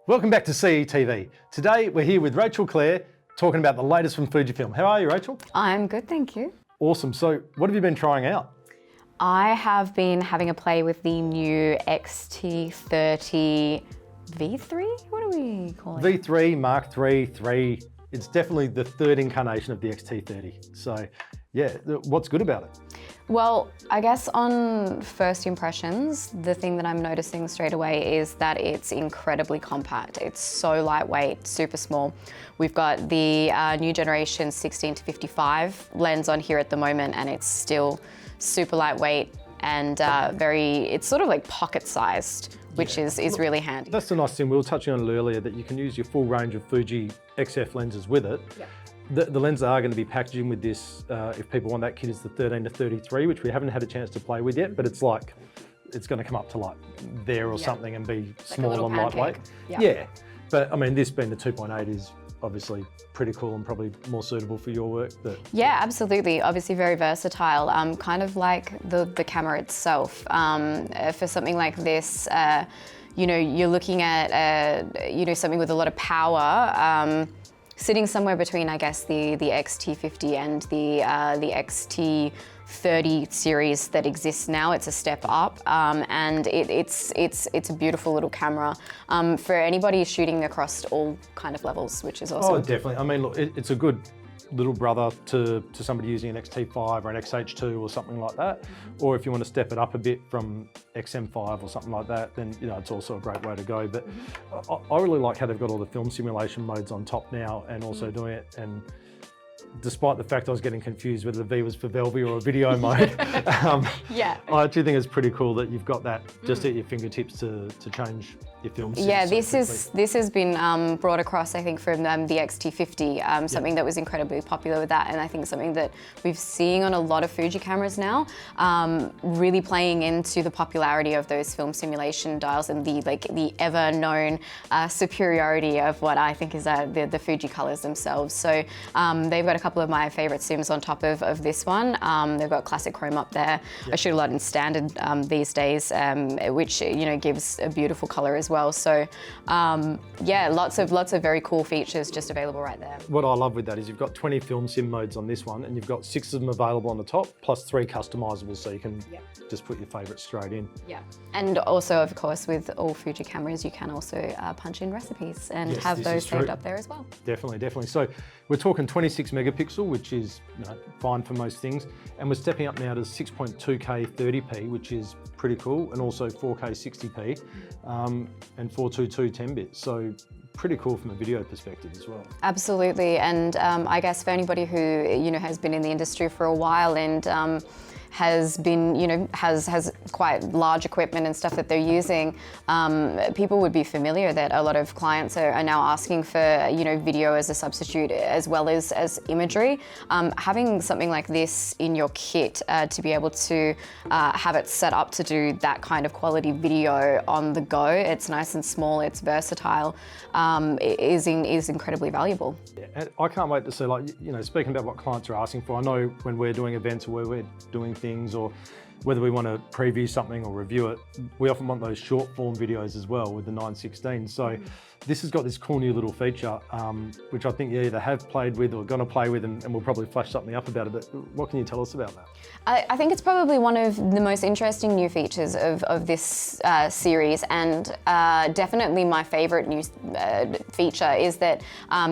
Welcome back to CETV. Today we're here with Rachel Clare talking about the latest from Fujifilm. How are you, Rachel? I'm good, thank you. Awesome. So what have you been trying out? I have been having a play with the new X-T30 III? What do we call it? V3, Mark III, 3. It's definitely the third incarnation of the X-T30. So yeah, what's good about it? Well, I guess on first impressions, the thing that I'm noticing straight away is that it's incredibly compact. It's so lightweight, super small. We've got the new generation 16 to 55 lens on here at the moment, and it's still super lightweight and it's sort of like pocket sized, which is really handy. That's the nice thing. We were touching on it earlier that you can use your full range of Fuji XF lenses with it. Yep. The lenses are going to be packaging with this, if people want that kit, is the 13 to 33, which we haven't had a chance to play with yet, but it's like, it's going to come up to like there or something and be like small and lightweight. Yeah, but I mean, this being the 2.8 is obviously pretty cool and probably more suitable for your work. But yeah, absolutely. Obviously very versatile, kind of like the camera itself. For something like this, you know, you're looking at, you know, something with a lot of power, sitting somewhere between, I guess, the X-T50 and the X-T30 series that exists now. It's a step up, and it's a beautiful little camera for anybody shooting across all kind of levels, which is awesome. Oh, definitely. I mean, look, it's a good little brother to somebody using an X-T5 or an XH2 or something like that. Or if you want to step it up a bit from XM5 or something like that, then you know it's also a great way to go. But I really like how they've got all the film simulation modes on top now and also doing it. And despite the fact I was getting confused whether the V was for Velvia or a video mode, yeah, I actually think it's pretty cool that you've got that just at your fingertips to change your film. Yeah, this has been brought across, I think, from the X-T50, something that was incredibly popular with that, and I think something that we've seen on a lot of Fuji cameras now, really playing into the popularity of those film simulation dials and the ever known superiority of what I think is the Fuji colors themselves. So they've got a couple of my favorite sims on top of this one. They've got classic chrome up there. I shoot a lot in standard these days, which you know gives a beautiful color as well. So yeah, lots of very cool features just available right there. What I love with that is you've got 20 film sim modes on this one, and you've got 6 of them available on the top, plus 3 customizable, so you can just put your favorites straight in. Yeah, and also of course with all Fuji cameras, you can also punch in recipes and have those saved up there as well. Definitely, definitely. So we're talking 26 megapixel, which is fine for most things, and we're stepping up now to 6.2K 30p, which is pretty cool, and also 4K 60p, and 422 10-bit. So pretty cool from a video perspective as well. Absolutely, and I guess for anybody who has been in the industry for a while and has been, has quite large equipment and stuff that they're using, people would be familiar that a lot of clients are now asking for, video as a substitute as well as imagery. Having something like this in your kit to be able to have it set up to do that kind of quality video on the go, it's nice and small, it's versatile, is incredibly valuable. Yeah, and I can't wait to see, speaking about what clients are asking for, I know when we're doing events or where we're doing things, or whether we want to preview something or review it, we often want those short form videos as well with the 916. So this has got this cool new little feature, which I think you either have played with or going to play with, and we'll probably flash something up about it. But what can you tell us about that? I think it's probably one of the most interesting new features of this series, and definitely my favorite new feature is that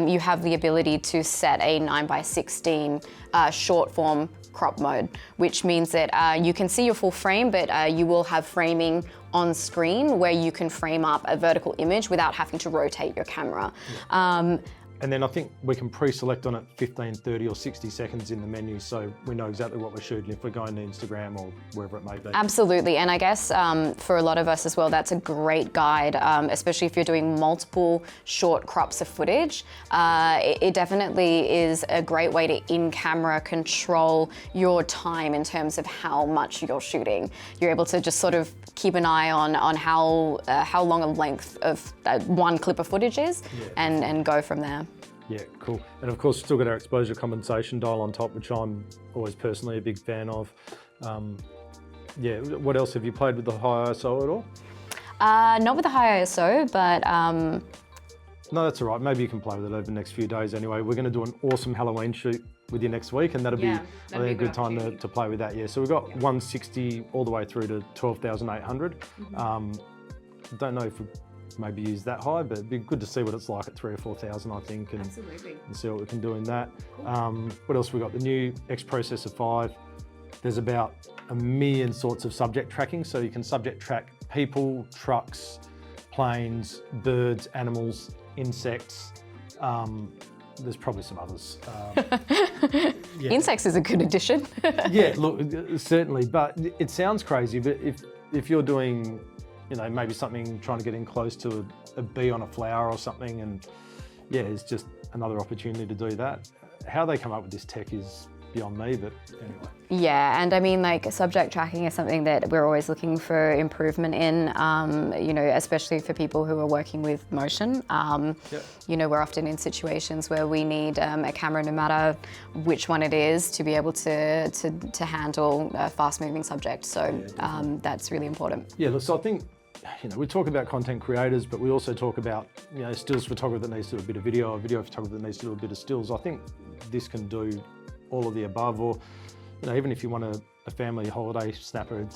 you have the ability to set a 9:16 short form crop mode, which means that you can see your full frame, but you will have framing on screen where you can frame up a vertical image without having to rotate your camera. And then I think we can pre-select on it 15, 30 or 60 seconds in the menu, so we know exactly what we're shooting if we're going to Instagram or wherever it may be. Absolutely, and I guess for a lot of us as well, that's a great guide, especially if you're doing multiple short crops of footage. It definitely is a great way to in-camera control your time in terms of how much you're shooting. You're able to just sort of keep an eye on how long a length of one clip of footage is, and go from there. Yeah, cool. And of course, still got our exposure compensation dial on top, which I'm always personally a big fan of. Yeah, what else? Have you played with the high ISO at all? Not with the high ISO, but No, that's all right. Maybe you can play with it over the next few days anyway. We're going to do an awesome Halloween shoot with you next week, and that'll be, I think, a good time to play with that. Yeah, so we've got 160 all the way through to 12,800. Don't know if we maybe use that high, but it'd be good to see what it's like at 3,000 or 4,000, I think, and see what we can do in that. Cool. What else we got? The new X Processor 5. There's about 1 million sorts of subject tracking, so you can subject track people, trucks, planes, birds, animals, insects. There's probably some others. Insects is a good addition. Yeah, look, certainly, but it sounds crazy, but if you're doing, maybe something, trying to get in close to a bee on a flower or something, and yeah, it's just another opportunity to do that. How they come up with this tech is beyond me, but anyway. Yeah, and I mean, like, subject tracking is something that we're always looking for improvement in, especially for people who are working with motion. We're often in situations where we need a camera, no matter which one it is, to be able to handle a fast-moving subject. So that's really important. Yeah, look, so I think, we talk about content creators, but we also talk about, stills photographer that needs to do a bit of video, a video photographer that needs to do a bit of stills. I think this can do all of the above, or even if you want a family holiday snapper,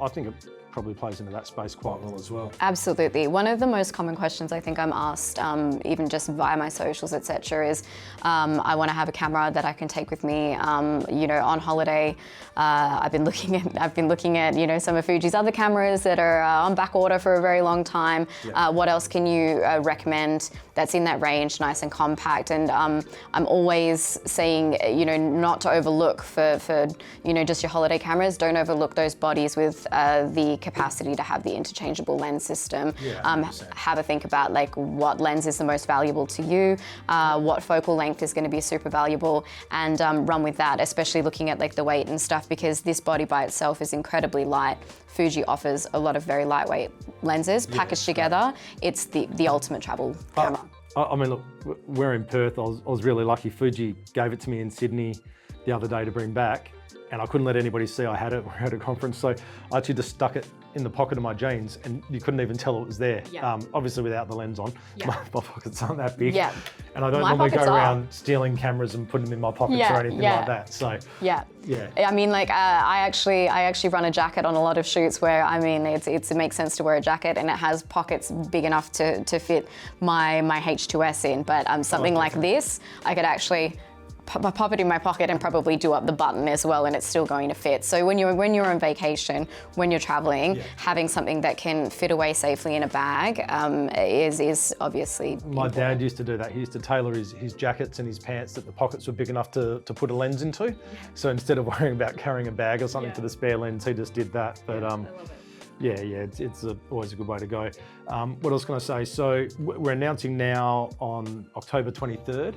I think it probably plays into that space quite well as well. Absolutely. One of the most common questions I think I'm asked, even just via my socials, etc., is I want to have a camera that I can take with me, on holiday. I've been looking at, some of Fuji's other cameras that are on back order for a very long time. What else can you recommend that's in that range, nice and compact? And I'm always saying, not to overlook for just your holiday cameras. Don't overlook those bodies with the capacity to have the interchangeable lens system. Have a think about what lens is the most valuable to you, what focal length is going to be super valuable, and run with that, especially looking at the weight and stuff, because this body by itself is incredibly light. Fuji offers a lot of very lightweight lenses packaged together. It's the ultimate travel camera. I mean, look, we're in Perth. I was really lucky. Fuji gave it to me in Sydney the other day to bring back, and I couldn't let anybody see I had it. We're at a conference, so I actually just stuck it in the pocket of my jeans, and you couldn't even tell it was there. Obviously without the lens on. My pockets aren't that big. And I don't normally go around stealing cameras and putting them in my pockets or anything like that. So I mean, I actually run a jacket on a lot of shoots where, I mean, it makes sense to wear a jacket, and it has pockets big enough to fit my H2S in. But something like this, I could actually pop it in my pocket and probably do up the button as well, and it's still going to fit. So when you're on vacation, when you're traveling, having something that can fit away safely in a bag is obviously My dad used to do that. He used to tailor his jackets and his pants that the pockets were big enough to put a lens into. So instead of worrying about carrying a bag or something for the spare lens, he just did that. But I love it. It's always a good way to go. What else can I say? So we're announcing now on October 23rd.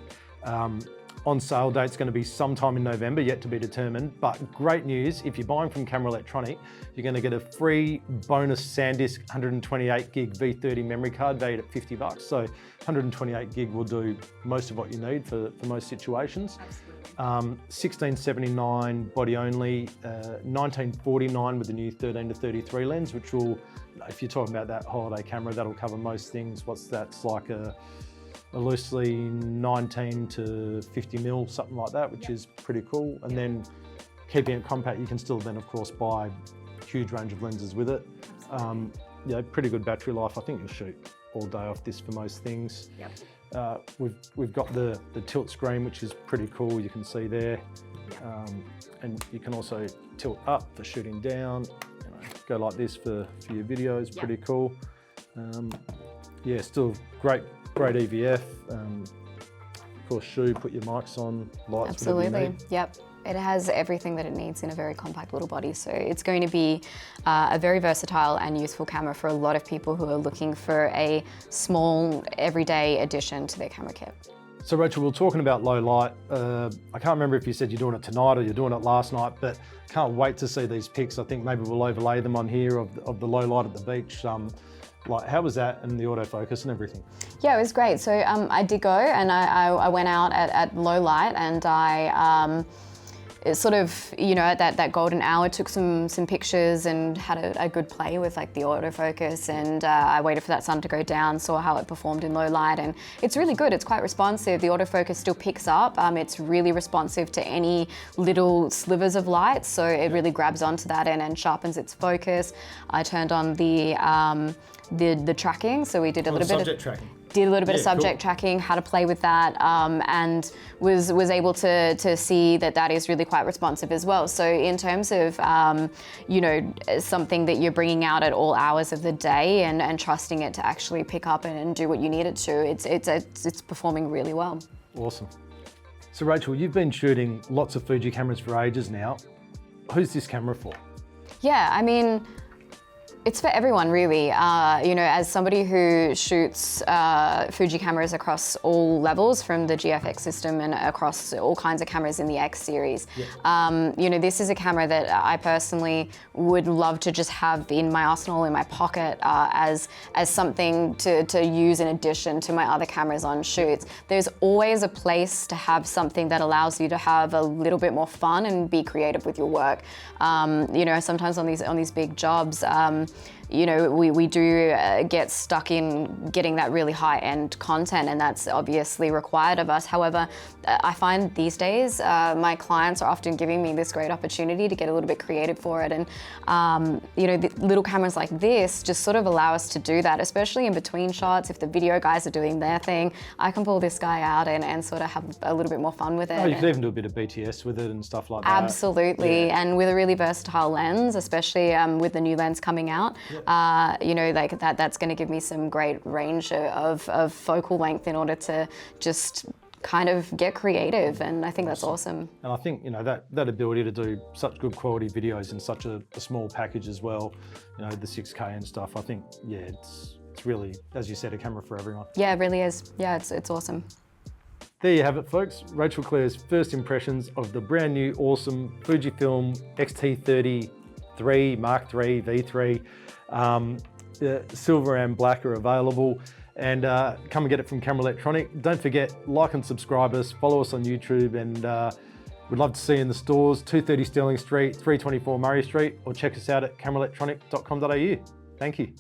On sale date's going to be sometime in November, yet to be determined. But great news, if you're buying from Camera Electronic, you're going to get a free bonus SanDisk 128 gig V30 memory card valued at $50. So 128 gig will do most of what you need for most situations. $1679 body only, $1949 with the new 13 to 33 lens, which will, if you're talking about that holiday camera, that'll cover most things. That's like a loosely 19 to 50 mil, something like that, which is pretty cool. And then keeping it compact, you can still then of course buy a huge range of lenses with it. Pretty good battery life. I think you'll shoot all day off this for most things. We've got the tilt screen, which is pretty cool. You can see there. And you can also tilt up for shooting down, go like this for your videos, pretty cool. Still great EVF, of course shoe, put your mics on, lights, absolutely, yep. It has everything that it needs in a very compact little body, so it's going to be a very versatile and useful camera for a lot of people who are looking for a small, everyday addition to their camera kit. So Rachel, we were talking about low light. I can't remember if you said you're doing it tonight or you're doing it last night, but can't wait to see these pics. I think maybe we'll overlay them on here of the low light at the beach. How was that and the autofocus and everything? Yeah, it was great. So I did go and I went out at low light, and it sort of, you know, at that golden hour, took some pictures and had a good play with like the autofocus, and I waited for that sun to go down, saw how it performed in low light, and it's really good. It's quite responsive. The autofocus still picks up. It's really responsive to any little slivers of light, so it really grabs onto that and sharpens its focus. I turned on the tracking, so we did a little bit of subject tracking. Did a little bit of subject tracking, how to play with that, and was able to see that is really quite responsive as well. So in terms of, you know, something that you're bringing out at all hours of the day and trusting it to actually pick up and do what you need it to, it's performing really well. Awesome. So Rachel, you've been shooting lots of Fuji cameras for ages now. Who's this camera for? Yeah, I mean, it's for everyone really. You know, as somebody who shoots Fuji cameras across all levels, from the GFX system and across all kinds of cameras in the X series, you know, this is a camera that I personally would love to just have in my arsenal, in my pocket, as something to use in addition to my other cameras on shoots. There's always a place to have something that allows you to have a little bit more fun and be creative with your work. You know, sometimes on these big jobs, you know, we do get stuck in getting that really high-end content, and that's obviously required of us. However, I find these days my clients are often giving me this great opportunity to get a little bit creative for it, and you know, the little cameras like this just sort of allow us to do that, especially in between shots. If the video guys are doing their thing, I can pull this guy out and sort of have a little bit more fun with it. Oh, you can even do a bit of BTS with it and stuff like that. Absolutely, and with a really versatile lens, especially with the new lens coming out. You know, like that's going to give me some great range of focal length in order to just kind of get creative, and I think that's awesome. And I think, you know, that ability to do such good quality videos in such a small package as well, you know, the 6K and stuff, I think, yeah, it's really, as you said, a camera for everyone. Yeah, it really is. Yeah, it's awesome. There you have it, folks. Rachel Clare's first impressions of the brand new, awesome Fujifilm X-T30 III, Mark III, V3. The silver and black are available, and come and get it from Camera Electronic. Don't forget, like and subscribe us, follow us on YouTube, and we'd love to see you in the stores, 230 Stirling Street, 324 Murray Street, or check us out at cameraelectronic.com.au. Thank you.